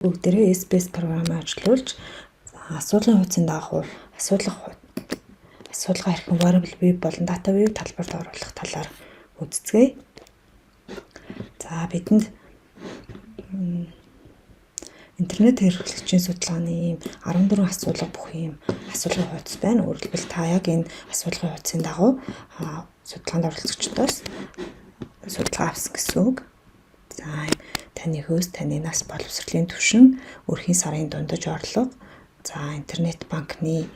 бүгдээрээ SPS програмыг ажиллуулж асуудлын хуудсанд дагуу асуудалгаа хэрхэн variable view болон data view талбарт оруулах талаар үздэцгээе. За бидэнд интернет хэрэглэгчийн судалгааны 14 асуулга бүх юм асуулгын хуудас байна. Өөрөлдвөл та яг энэ асуулгын хуудсын дагуу судалгаанд оролцогчдоос судалгаа авсан гэсэн үг. За таны хөөс, таны нас, боловсролын түвшин, өрхийн сарын дундаж орлого, за интернет банкны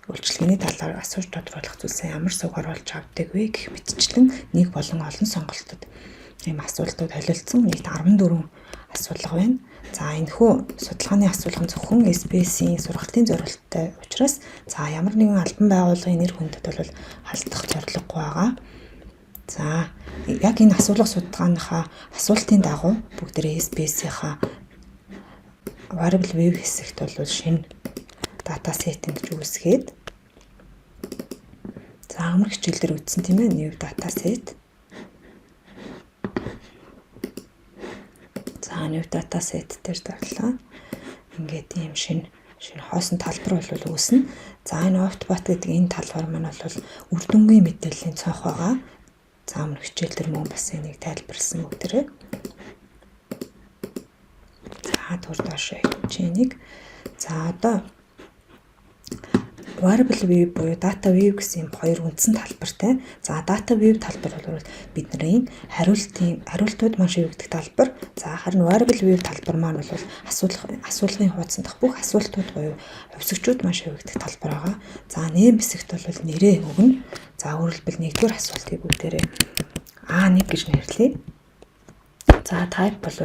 үйлчилгээний талаар асууж тодруулах зүйлсээ ямар сугаар болж авдаг вэ гэх мэтчлэн нэг болон олон сонголтод ийм асуултууд холилдсон нийт 14 асуулга байна. За энэхүү судалгааны асуулга нь зөвхөн SPS-ийн сургалтын зорилттой учраас за ямар нэгэн албан байгууллагын нэр хүндэд бол халдах зорилгогүй байгаа. За яг энэ асуулга судалгааныхаа асуултын дагуу бүгдээ SPS-ийнхаа variable view хэсэгт бол шинэ data setting гэж үүсгээд за амар хичээлдэр үтсэн тийм ээ new data set. За new data set дээр дарлаа. Ингээд ийм шинэ хоосон талбар бол үүснэ. За энэ Optbot гэдэг энэ талбар маань бол үр дүнгийн мэдээллийн цонх байгаа. За өмнө хичээлдэр мөн бас энийг тайлбарласан бүгдээ. За түр доош хичээнийг. За одоо variable view буюу data view гэсэн хоёр үндсэн талбартай. За data view талбар бол бидний хариултууд маань шивэгдэх талбар. За харин variable view талбар маань бол асуулгын хуудсан дах бүх асуултууд буюу хувьсгчуд маань шивэгдэх талбар байгаа. За нэм хэсэгт бол нэрээ өгнө. За өөрөлдвөл нэгдүгээр асуултыг бүгдээрээ A1 гэж нэрлэе. За type бол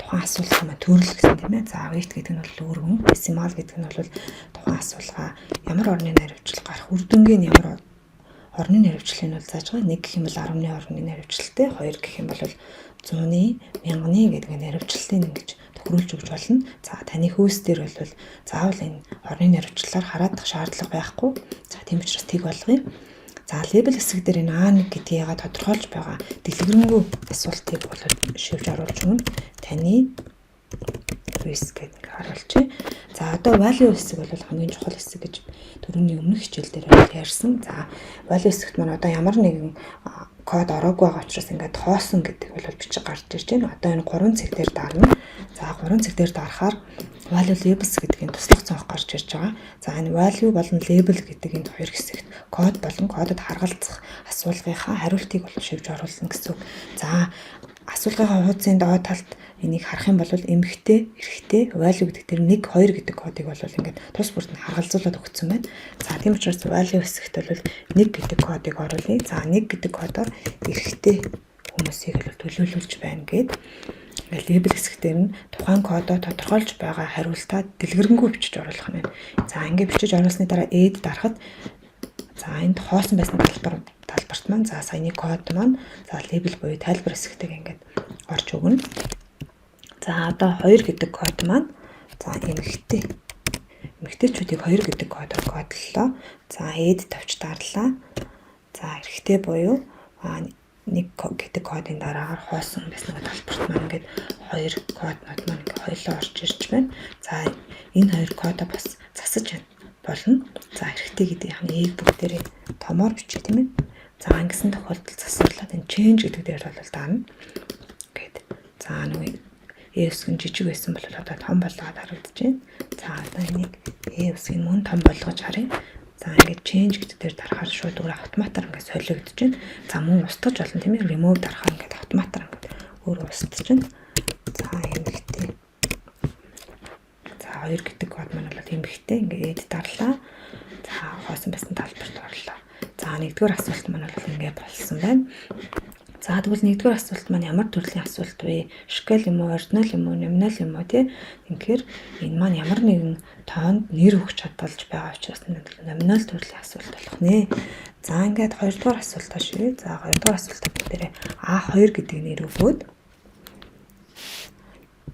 тухайн асуулгын маань төрөл гэсэн тийм ээ. За weight гэдэг нь бол өргөн, decimal гэдэг нь бол тухайн асуулгаа ямар орны наривчлал гарах, үр дүнгийн ямар орны наривчлалыг нь бол зааж байгаа. 1 гэх юм бол 10-ны орны наривчлалтай, 2 гэх юм бол 100-ны, 1000-ны гэдэг наривчлалыг ингэж тохируулж өгч болно. За таны хөөс дээр бол заавал энэ орны наривчлалаар хараадах шаардлага байхгүй. За тийм учраас тийг болгоё. За label хэсэг дээр энэ A1 гэдгийг яагаад тодорхойлж байгаа дэлгэрэнгүй асуултыг бол шивж оруулж өгнө. Таны хөөс гэдэг харуулчих. За одоо value хэсэг бол хамгийн чухал хэсэг гэж түрүүний өмнөх хичээл дээр ярьсан. За value хэсэгт маань одоо ямар нэгэн код ороогүй байгаа учраас ингээд хоосон гэдэг бол бичиг гарч ирж байна. Одоо энэ 3 цэг дээр дарна. За 3 цэг дээр дарахаар value labels гэдэг энэ туслах цонх гарч ирж байгаа. За энэ value болон label гэдэг энэ хоёр хэсэгт код болон кодод харгалзах асуулгынхаа хариултыг бол шивж оруулна гэсэн үг. За асуулгынхаа хуудсын доод талд энийг харах юм бол эмэгтэй, эрэгтэй, value гэдэг тэр 1 2 гэдэг кодыг бол ингээд тус бүрт нь харгалзуулаад өгсөн байна. За тийм учраас value хэсэгт бол 1 гэдэг кодыг оруулъя. За 1 гэдэг кодоор эрэгтэй хүмүүсийг бол төлөөлүүлж байна гэд. Ингээд label хэсэгтэр нь тухайн кодоо тодорхойлж байгаа хариултаа дэлгэрэнгүй бичиж оруулах нь байна. За ингээд бичиж оруулсны дараа add дарахад за энд хоосон байсан талбарт маань за саяны код маань за label буюу тайлбар хэсэгтээ ингээд орж өгнө. За одоо 2 гэдэг код маань за эмэгтэйчүүдийг 2 гэдэг кодоор кодлолоо. За add тавьж дарлаа. За эрэгтэй буюу 1 гэдэг кодын дараагаар хоосон байсан талбарт маань ингээд 2 коднууд маань ингээд хоёулаа орж ирж байна. За энэ 2 кодоо бас засаж болно. За эрэгтэй гэдэг яг нэг бүгдээрээ томоор бичих тийм ээ. За ингэсэн тохиолдолд засварлаад энэ change гэдэг дээр бол дарна. Гэт. За нөгөө E-үсгэн жижиг байсан бол одоо том болгоод харагдаж байна. За одоо энийг E-үсгийг мөн том болгож харъя. За ингээд change гэдэг дээр дарахаар шууд өөр автоматар ингээд солиогдож байна. За мөн устгаж болно тийм ээ. Remove дарахаар ингээд автоматар ингээд өөр устгаж байна. За эмэгтэй. За 2 гэдэг код маань бол эмэгтэй ингээд дарлаа. За хоосон байсан талбарт орлоо. За нэгдүгээр асуулт маань бол ингээд болсон байна. За тэгвэл нэгдүгээр асуулт маань ямар төрлийн асуулт вэ? Шкал юм уу, ординал юм уу, номинал юм уу тий? Тэгэхээр энэ маань ямар нэгэн тоонд нэр өгч чадвалж байгаа учраас номинал төрлийн асуулт болох нэ. За ингээд хоёрдугаар асуултаа шивээ. За хоёрдугаар асуултаа бүгдээрээ A2 гэдэг нэр өгөөд.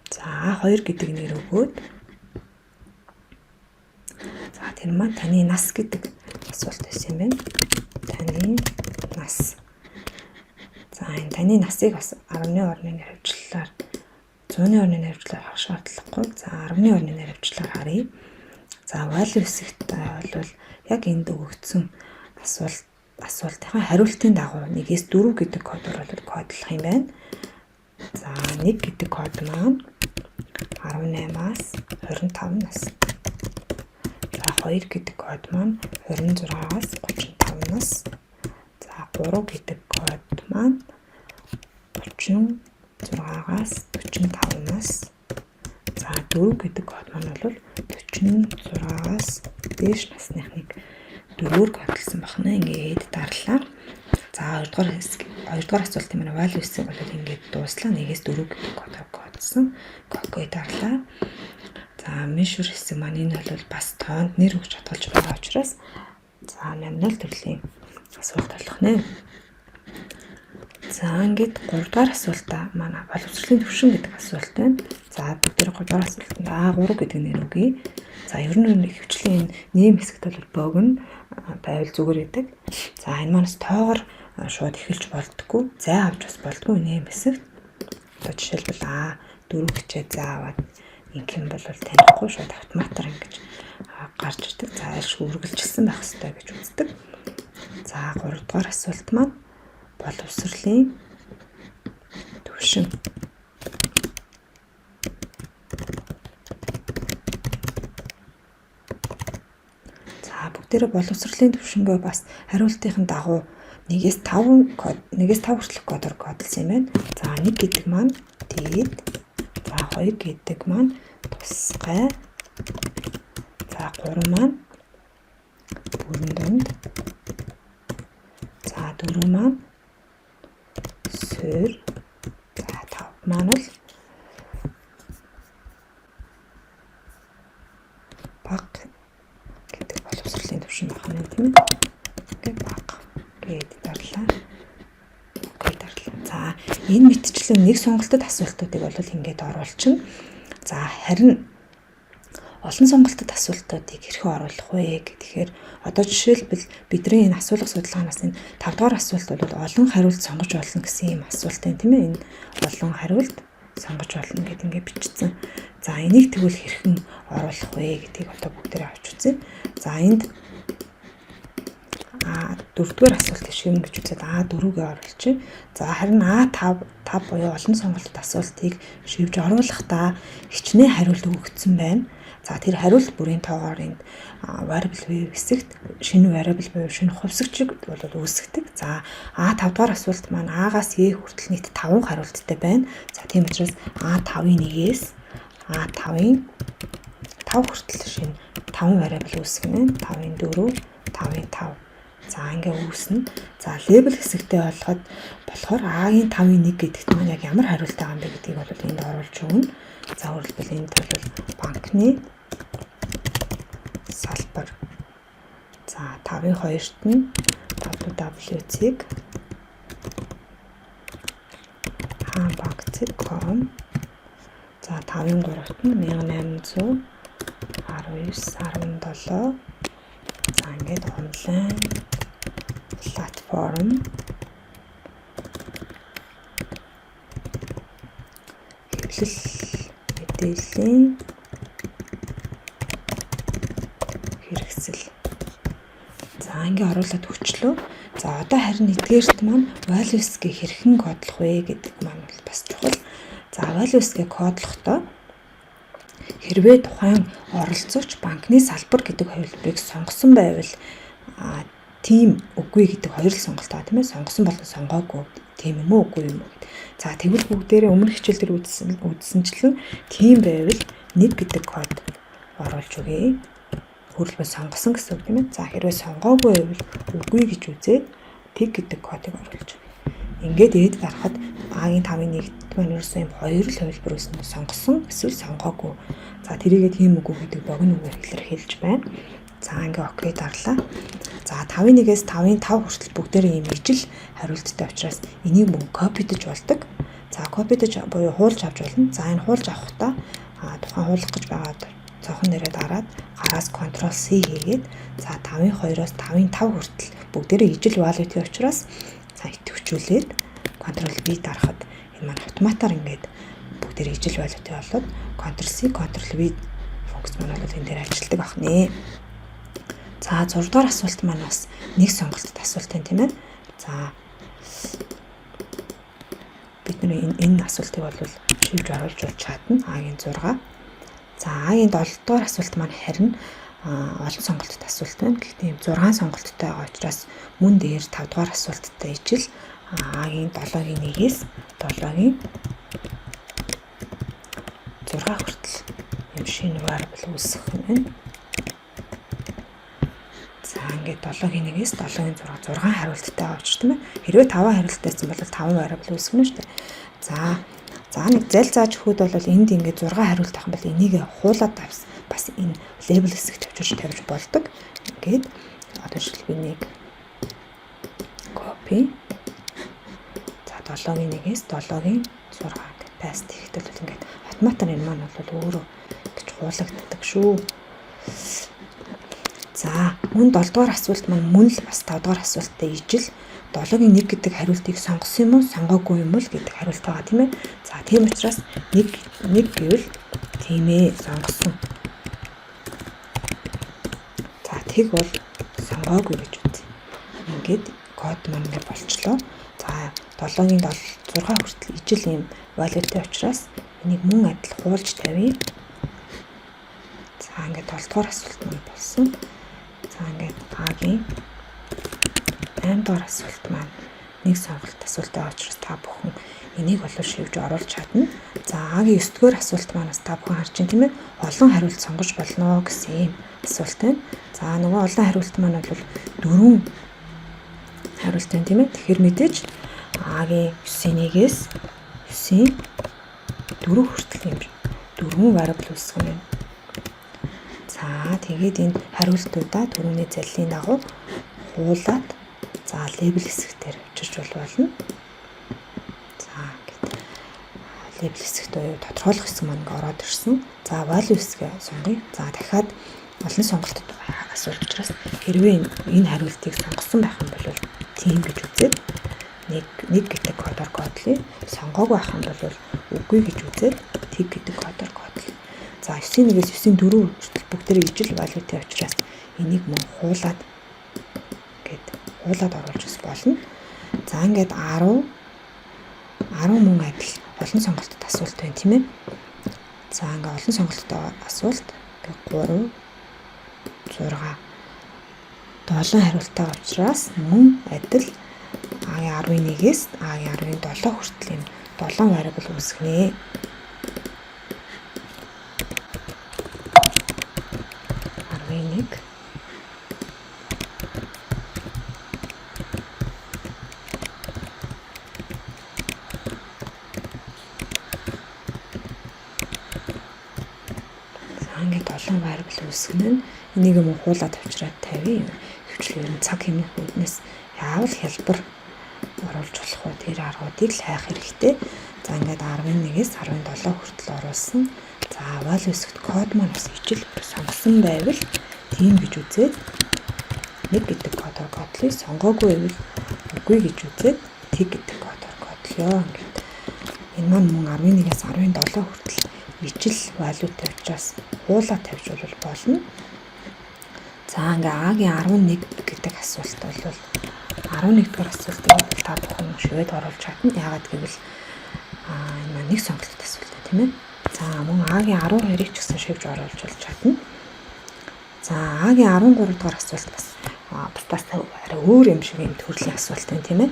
За A2 гэдэг нэр өгөөд. За тэр маань таны нас гэдэг асуулт байсан юм байна. Таны нас. За энэ таны насыг бас 10-ны орны хавьчлалаар 100-ны орны наривчлаар харах шаардлагагүй. За 10-ны орны наривчлаар харъя. За value хэсэгт бол яг энд өгөгдсөн асуултын хариултын дагуу 1-ээс 4 гэдэг кодоор бол кодлох юм байна. За 1 гэдэг код маань 18-аас 25-наас. За 2 гэдэг код маань 26-аас 35-наас. За 3 гэдэг код маань 36-аас 45-наас. За 4 гэдэг код маань бол 46-аас дээш насныхныг 4-өр кодлсон бахна. Ингээд дарлаа. За 2-р асуултын манай value хэсэг бол ингээд дууслаа. 1-ээс 4 гэдэг кодоор кодсон. Кокой дарлаа. За measure хэсэг маань энэ бол бас тоонд нэр өгч хадгалж байгаа учраас за номинал төрлийн асуулт болох нэ. За ингээд 3-р асуултаа манай боловсролын түвшин гэдэг асуулт байна. За бүгдээр 3-р асуултанд А3 гэдэг нэр өгье. За ер нь хөвчлийн нэм хэсэгт бол богино байвал зүгээр байдаг. За энэ манаас тоогоор шууд эхэлж болдгоо. Зай авч бас болдгоо нэм хэсэгт. Одоо жишээлбэл А4 хичээ зааваад ингэм бол танихгүй шууд автоматар ингэж гарч ирдэг. За альш үргэлжилсэн байх хэрэгтэй гэж үздэг. За 3-р асуулт маань боловсролын түвшин. За бүгдээрээ боловсролын түвшингөө бас хариултын дагуу 1-ээс 5 хүртэлх кодоор кодлсон юм байна. За 1 гэдэг маань дээд. За 2 гэдэг маань тусгай. За 3 маань бүрэн дунд. За 4 маань суур. За 5 маань л баг гэдэг боловсролын түвшин байна тийм ээ. Ингээд баг гэдэг дарлаа. Окей дарлаа. За энэ мэтчлэн нэг сонголтод асуултуудыг бол ингээд оруулчихна. За харин олон сонголтод асуултуудыг хэрхэн оруулах вэ гэхээр одоо жишээлбэл бидний энэ асуулга судалгаанаас энэ 5-р асуулт бол олон хариулт сонгож болно гэсэн юм асуулт байна тийм ээ. Энэ олон хариулт сонгож болно гэдэг ингээд бичсэн. За энийг тэгвэл хэрхэн оруулах вэ гэдгийг одоо бүгдээрээ авч үзье. За энд 4-р асуулт шиг ингэж үзээд A4-гээ оруулчих. За харин A5 буюу олон сонголтод асуултыг шивж оруулахдаа хичнээн хариулт өгөгдсөн байна. За тэр хариулт бүрийн тоогоор энд variable view хэсэгт шинэ variable буюу шинэ хувьсагчиг бол үүсгдэг. За A5-р асуулт маань A-гаас E хүртэл нийт 5 хариулттай байна. За тийм учраас A5-ын 1-ээс A5-ын 5 хүртэл шинэ 5 variable үүсгэнэ. 5-ын 4, 5-ын 5. За ингээ үүснэ. За label хэсэгтээ болохоор A-гийн 5-ын 1 гэдэгт маань яг ямар хариулт байгаа юм бэ гэдгийг бол энд оруулж өгнө. За өөрөлдвөл энд бол банкны салбар. За 5-ын 2-т нь www.cig bank.com. За 5-ын 3-т нь 1819.17. За ингээд онлайн платформ хэвлэл мэдээллийн хэрэгсэл. За ингээ оруулаад өгчлөө. За одоо харин эдгээрт маань values-гээ хэрхэн кодлох вэ гэдэг маань бол бас чухал. За values-гээ кодлохдоо хэрвээ тухайн оролцогч банкны салбар гэдэг хувилбарыг сонгосон байвал тийм үгүй гэдэг хоёр л сонголт байгаа тийм ээ. Сонгосон бол сонгоогүй. Тийм юм уу үгүй юм уу гэдэг. За тэгвэл бүгдээрээ өмнөх хичээл дээр үзсэнчлэн тийм байвал 1 гэдэг код оруулж өгье. Хөрөлбөө сонгосон гэсэн үг тийм ээ. За хэрвээ сонгоогүй байвал үгүй гэж үзээд тэг гэдэг кодыг оруулж өгье. Ингээд ээд гарахад А-гийн 5-ын 1-т маань ерөөсөө юм хоёр л хувилбар үүснэ. Сонгосон эсвэл сонгоогүй. За тэрийгээ тийм үгүй гэдэг богино үгээр илэрхийлж байна. За ингээ окей дарлаа. За 5-ын 1-ээс 5-ын 5 хүртэл бүгдээрээ ийм ижил хариулттай учраас энийг мөн копидж болдог. За копидж буюу хуулж авч болно. За энэ хуулж авахдаа тухайн хуулах гэж байгаа цонхон нэрээ дараад гараас Ctrl C хийгээд за 5-ын 2-оос 5-ын 5 хүртэл бүгдээрээ ижил value-тэй учраас за идэвхжүүлээд Ctrl V дарахад энэ маань автоматар ингээд бүгд ижил value-тэй болоод Ctrl+C, Ctrl+V функц маань бол энэ дээр ажилладаг байна. За 6 дугаар асуулт маань бас нэг сонголтод асуулт байна тийм ээ. За бид энэ асуултыг бол шийдвэр оруулж чадна. А-гийн 6. За А-гийн 7 дугаар асуулт маань харин олон сонголтод асуулт байна. Гэхдээ 6 сонголттой байгаа учраас мөн дээр 5 дугаар асуулттай ижил А-гийн 7-гийн 1-ээс 7-гийн 6 хүртэл юм шинэ variable үүсгэх юм байна. За ингээд 7-гийн 1-ээс 7-гийн 6 хариулттай байгаа учраас тийм ээ. Хэрвээ 5 хариулттайсан бол 5 variable үүсгэнэ шүү дээ. За нэг зал зааж өгөхөд бол энд ингээд 6 хариулт авах юм бол энийг хуулаад бас энэ label хэсэгт тавьж болдог. Ингээд одоо жишээлбэл нэг copy. За 7-гийн 1-ээс 7-гийн 6 гэж paste хийхдээ бол ингээд автоматар энэ маань бол өөрөө гэж хуулагддаг шүү. За мөн 7 дугаар асуулт маань мөн л бас 5 дугаар асуулттай ижил 7-гийн 1 гэдэг хариултыг сонгосон юм уу, сонгоогүй юм уу гэдэг хариулт байгаа тийм ээ. За тийм учраас 1 гэвэл тийм ээ сонгосон. За тэг бол сонгоогүй гэж үз. Ингээд код маань ингээд болчлоо. За 7-гийн 6 хүртэл ижил юм value-тэй учраас энийг мөн адил хуулж тавья. За ингээд 7 дугаар асуулт маань болсон. За ингээд А-гийн 8 дугаар асуулт маань нэг сонголт асуулттай учраас та бүхэн энийг бол шийдвэж оруулж чадна. За А-гийн 9 дугаар асуулт маань бас та бүхэн харж байна тийм ээ. Олон хариулт сонгож болно гэсэн юм асуулт байна. За нөгөө олон хариулт маань бол 4 хариулт байна тийм ээ. Тэгэхээр мэдээж А-гийн 9-ээс 9-ийн 4 хүртэл юм 4 variable үүсгэх юм байна. За тэгээд энэ хариултуудаа түрүүний заллын дагуу хуулаад за label хэсгээр авчирч болно. За ингээд label хэсэгт тодорхойлох хэсэг маань ороод ирсэн. За value хэсгээ сонгоё. За дахиад олон сонголтод асуулт учраас хэрвээ энэ хариултыг сонгосон байх юм бол тийм гэж үзээд нэг гэдэг кодоор кодлъя. Сонгоогүй байх юм бол үгүй гэж үзээд тэг гэдэг кодоор кодлъя. За 9-1-ээс 9-4 хүртэл бүгдээрээ ижил value-тэй учраас энийг мөн хуулаад оруулж болно. За ингээд 10 мөн адил олон сонголтод асуулт байна тийм ээ. За ингээд олон сонголттой асуулт 3 6 7 хариултаа учраас мөн адил А-гийн 11-ээс А-гийн 17 хүртэл юм 7 variable үүсгэнэ. Ингээд 7 variable үүсгэнэ. Энийг юм хуулаад авчираад тавья. Хвчлэн цаг хэмнэх үүднээс яавал хялбар оруулж болох вэ? Тэр аргуудыг л хайх хэрэгтэй. За ингээд 11-ээс 17 хүртэл оруулсан. За value хэсэгт код маань бас ижил сонгосон байвал тийм гэж үзээд нэг гэдэг кодоор кодлъя. Сонгоогүй байвал үгүй гэж үзээд тэг гэдэг кодоор кодлъё. Ингээд энэ маань мөн 11-ээс 17 хүртэл ижил value-тэй учраас хуулаа тавьж болно. За ингээ А-гийн 11 гэдэг асуулт бол 11 дугаар асуултыг та бүхэн шивэд оруулж чадна. Яагаад гэвэл энэ маань нэг сонголт асуулт тийм ээ. За мөн А-гийн 12-ыг ч гэсэн шивж оруулж чадна. За А-гийн 13 дугаар асуулт бас арай өөр юм шиг юм төрлийн асуулт байна тийм ээ.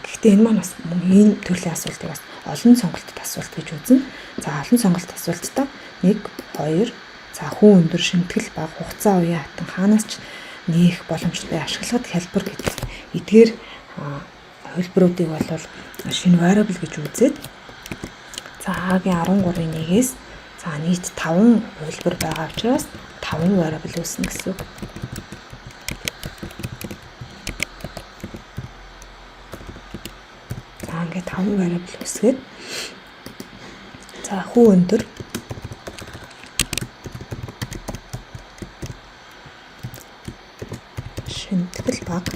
Гэхдээ энэ маань бас энэ төрлийн асуултыг бас олон сонголтод асуулт гэж үзнэ. За олон сонголт асуулттай 1 2 за хүн өндөр шимтгэл бага хугацаа уян хатан хаанаас ч нээх боломжтой ашиглахад хялбар гэдэг эдгээр хөлбөрүүдийг бол шинэ variable гэж үзээд за А-гийн 13-ийн 1-ээс за нийт 5 хөлбөр байгаа учраас 5 variable үүснэ гэсэн үг. За ингээд 5 variable үүсгээд за хүн өндөр шимтгэл бага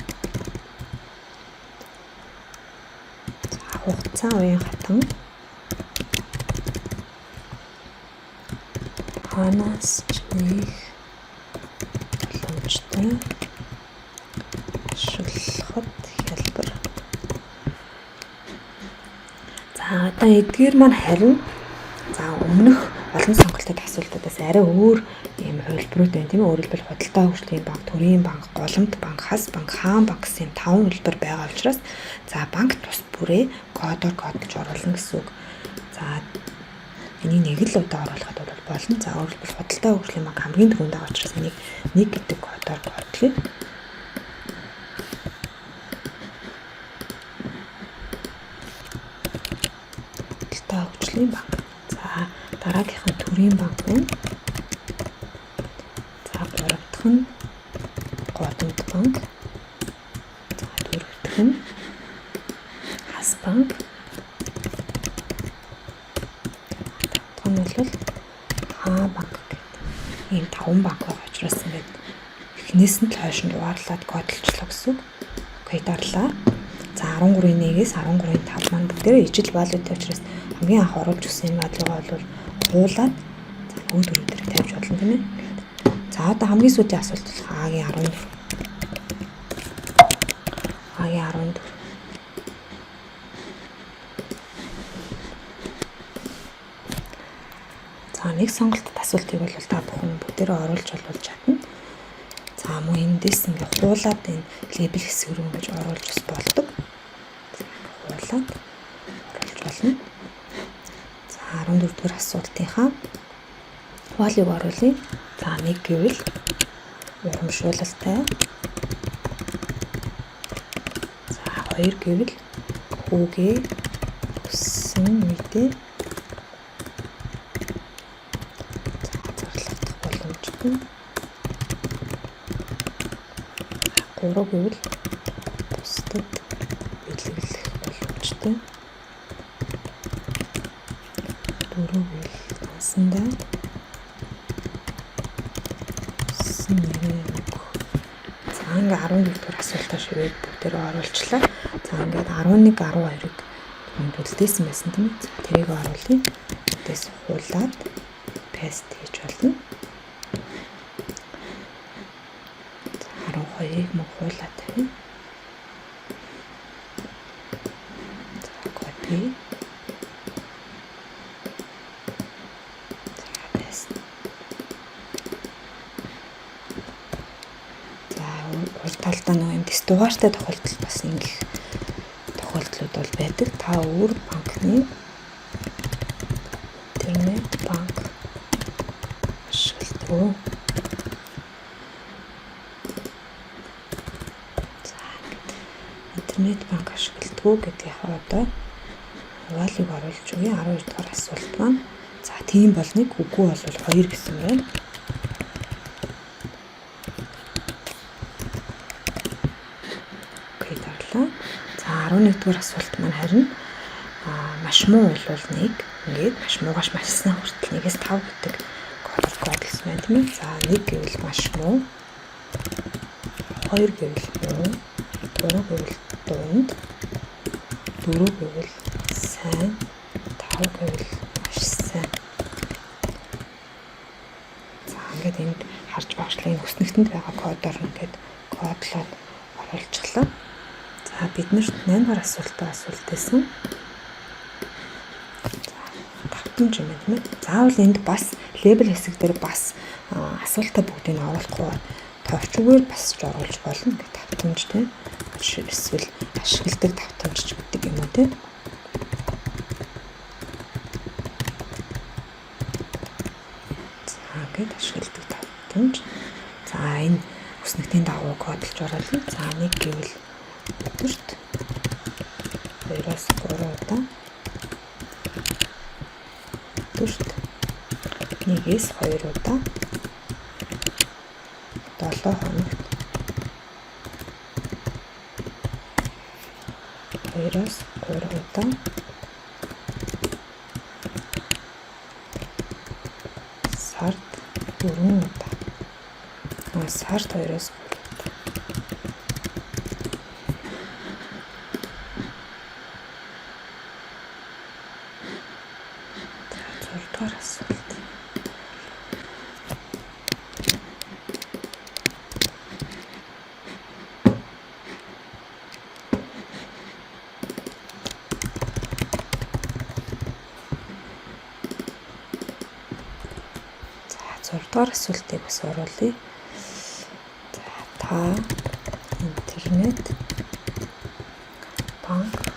за хугацаа уян хатан хаанаас ч нэг боломжтой ашиглахад хялбар. За одоо эдгээр маань харин за өмнөх олон сонголттой асуултуудаас арай өөр ийм хувилбарууд байна тийм ээ. Өөрөөр хэлбэл худалдаа хөгжлийн банк, төрийн банк, голомт банк, хас банк, хаан банк гэсэн юм 5 хувилбар байгаа учраас за банк тус бүрээ кодоор кодолж оруулна гэсэн үг. За энийг нэг л удаа оруулахад бол болно. За өөрөөр хэлбэл худалдаа хөгжлийн банк хамгийн түрүүнд байгаа учраас энийг 1 гэдэг кодоор кодлъя. Худалдаа хөгжлийн банк. За дараагийнх нь төрийн банк байна. За гурав дахь нь голомт банк. За дөрөв дэх нь хас банк. Тавдах нь бол хаа банк гэдэг. Ийм 5 банк байгаа учраас ингээд эхнээс нь л хойш нь дугаарлаад кодолчлоо гэсэн үг. Окей, дарлаа. За 13-ийн 1-ээс 13-ийн 5 маань бүгдээрээ ижил валюутай учраас хамгийн анх оруулж өгсөн юм адлага бол хуулаад өөд өрөөдөр тавьж болно тийм ээ. За одоо хамгийн сүүлийн асуулт бол А-гийн 14. А-гийн 14. За нэг сонголтод асуултыг бол та бүхэн бүгдээрээ оруулж болж чадна. За мөн эндээс ингээ хуулаад энэ лейбл хэсэг рүү ингэж оруулж бас болдог. Хуулаад оруулж болно. За 14 дугаар асуултынхаа хуалыг оруулъя. За 1 гэвэл урамшуулалтай. За 2 гэвэл хүүгээ өссөн үедээ зарлагдах боломжтой. 3 гэвэл бусдад бэлэглэх боломжтой. 4 гэвэл дансандаа өссөн нэрээ өгөх. За ингээ 11 дугаар асуултаа шивээд бүгдээрээ оруулчлаа. За ингээд 11, 12-ыг төлдөөсөн байсан тийм ээ. За тэрийг оруулъя. Тэс хуулаад паст хийж болно. 12-ыг мөн хуулаад тавья. За копи. За паст. За урд талдаа нөгөө юм дэс дугаартай тохиолдол бас ингэх тохиолдлууд бол байдаг. Та өөр банкны интернет банк ашигладаг. Интернет банк ашигладаг гэдгийнхаа одоо хуалыг оруулж өгье. 12 дугаар асуулт маань. За тийм бол нэг, үгүй бол 2 гэсэн байна. Окей, дарлаа. За 11 дугаар асуулт маань харин маш муу бол 1. Ингээд маш муугаш маш сайн хүртэл 1-ээс 5 гэдэг код гэсэн байна тийм ээ. За 1 гэвэл маш муу. 2 гэвэл муу. 3 гэвэл дунд. 4 гэвэл сайн. 5 гэвэл маш сайн. За ингээд энд харж багшлаа энэ өснөгтөнд байгаа кодоор ингээд кодлоод оруулчихлаа. За биднэрт 8 дугаар асуултаа асуултээсэн. Тавтамж юм байна тийм ээ. Заавал энд бас лейбл хэсэг дээр бас асуултаа бүгдийг нь оруулахгүй товчгоор бас ч оруулж болно. Ингээд тавтамж тийм эсвэл ашигладаг тавтамж гэдэг юм уу тийм. За ингээд ашигладаг тавтамж. За энэ өснөгтийн дагуу кодолж оруулъя. За 1 гэвэл өдөрт 2-3 удаа өдөрт 1-ээс 2 удаа 7 хоногт 2-3 удаа сард 4 удаа. Сард 2-3 удаа. За 6 дугаар асуулт. 6 дугаар асуултыг бас оруулъя. За та интернет банк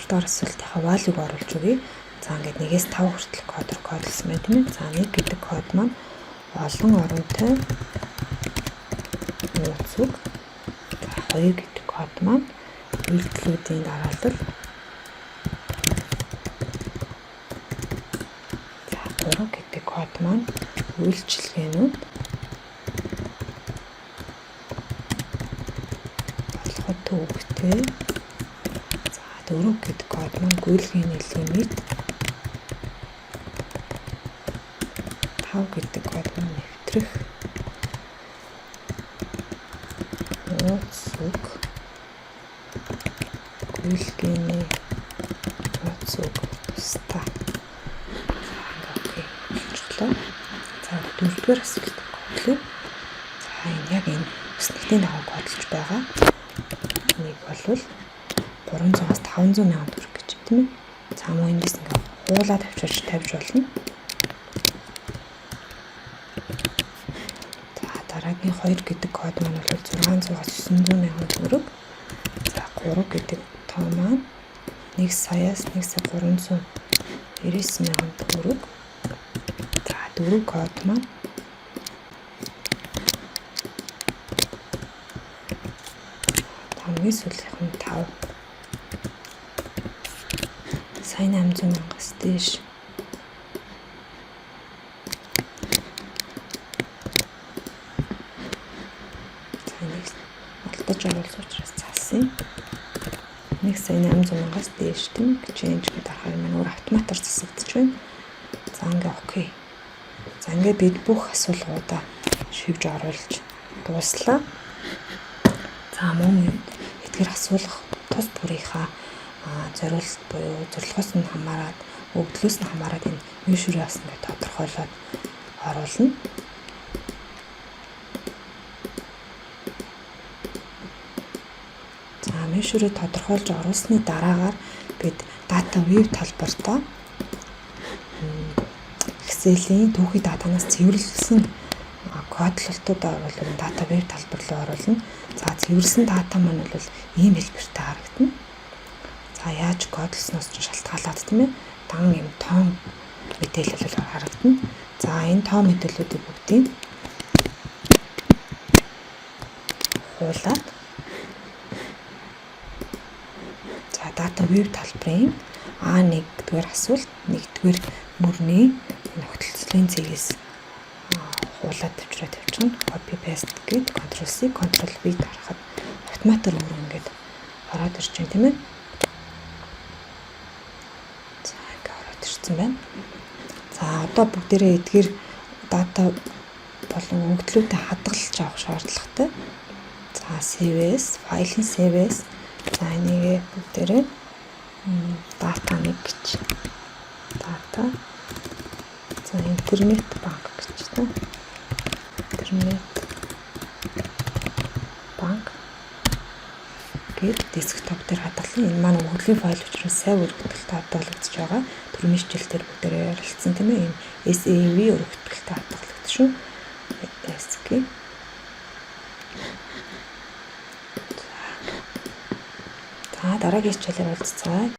дугаар асуултынхаа валюг оруулж өгье. За ингээд 1-ээс 5 хүртэл код кодлсон байна тийм ээ. За 1 гэдэг код маань олон оронтой нууц үг. За 2 гэдэг код маань үйлдэлүүдийн дараалал. За 3 гэдэг код маань үйлчилгээнүүд. Болгох төвөгтэй. 4 гэдэг код маань гүйлгээний лимит. 5 гэдэг код маань нэвтрэх нууц үг. Гүйлгээний нууц үг. Ста. Окей. Болчихлоо. За 4-р асуулт кодлоо. За энэ яг энэ өснөгтийн дагуу кодлож байгаа. Энийг болвол 300-аас 500 мянган төгрөг гэж тийм ээ. За мөн эндээс ингээ хуулаад тавьж болно. За дараагийн 2 гэдэг код маань бол 600-аас 900 мянган төгрөг. За 3 гэдэг тоо маань 1 саяас 1 сая 399 мянган төгрөг. За 4 код маань хамгийн сүүлийнх нь 5 сайн 800 мянгаас дээш. Цааныг алдаж оруулж учраас цаасан. 1 сая 800 мянгаас дээш тийм change гэдэг аргаар маань өөр автоматар засагдчих байна. За ингээ окей. За ингээ бид бүх асуулгуудаа шивж оруулж дууслаа. За мөн эдгээр асуулах тус бүрийнхаа зориулт буюу зорилгоос нь хамаарат, өгдлөөс нь хамаарат энэ мишүрээ бас ингээд тодорхойлоод оруулна. За мишүрээ тодорхойлж оруулсны дараагаар бид дата view талбартаа Excel-ийн түүхий датанаас цэвэрлсэн кодлолтуудаа оруулан дата view талбар руу оруулна. За цэвэрлсэн дата маань бол ийм хэлбэртэй харагдана. За яаж кодлсноос ч шалтгаалаад тийм ээ. Дан юм том мэдээлэл харагдана. За энэ том мэдээллүүдийг бүгдийг хуулаад за дата view талбарын А1 гэдгээр асуулт 1-р мөрний нөхцөлийн зэгээс хуулаад тавьчихна. Copy paste гээд Ctrl C Ctrl V дарахад автоматар өөрөө ингээд ороод ирж байна тийм ээ. За ингээд ороод ирсэн байна. За одоо бүгдээрээ эдгээр дата болон өгдлүүдэд хадгалж авах шаардлагатай. За CSV, файлын CSV. За энийг бүгдээрээ дата 1 гэж. Дата. За интернет банк гэж та. Интернет банк гээд десктоп дээр хадгалсан. Энэ маань өгөгдлийн файл учраас сайн өргөдөлтөд хадгалагдаж байгаа. Түрүүний хичээлээр бүгдээрээ ярилцсан тийм ээ. SAV өргөдөлтөд хадгалагдсан шүү. SQ. За дараагийн хичээлээр уулзцаа.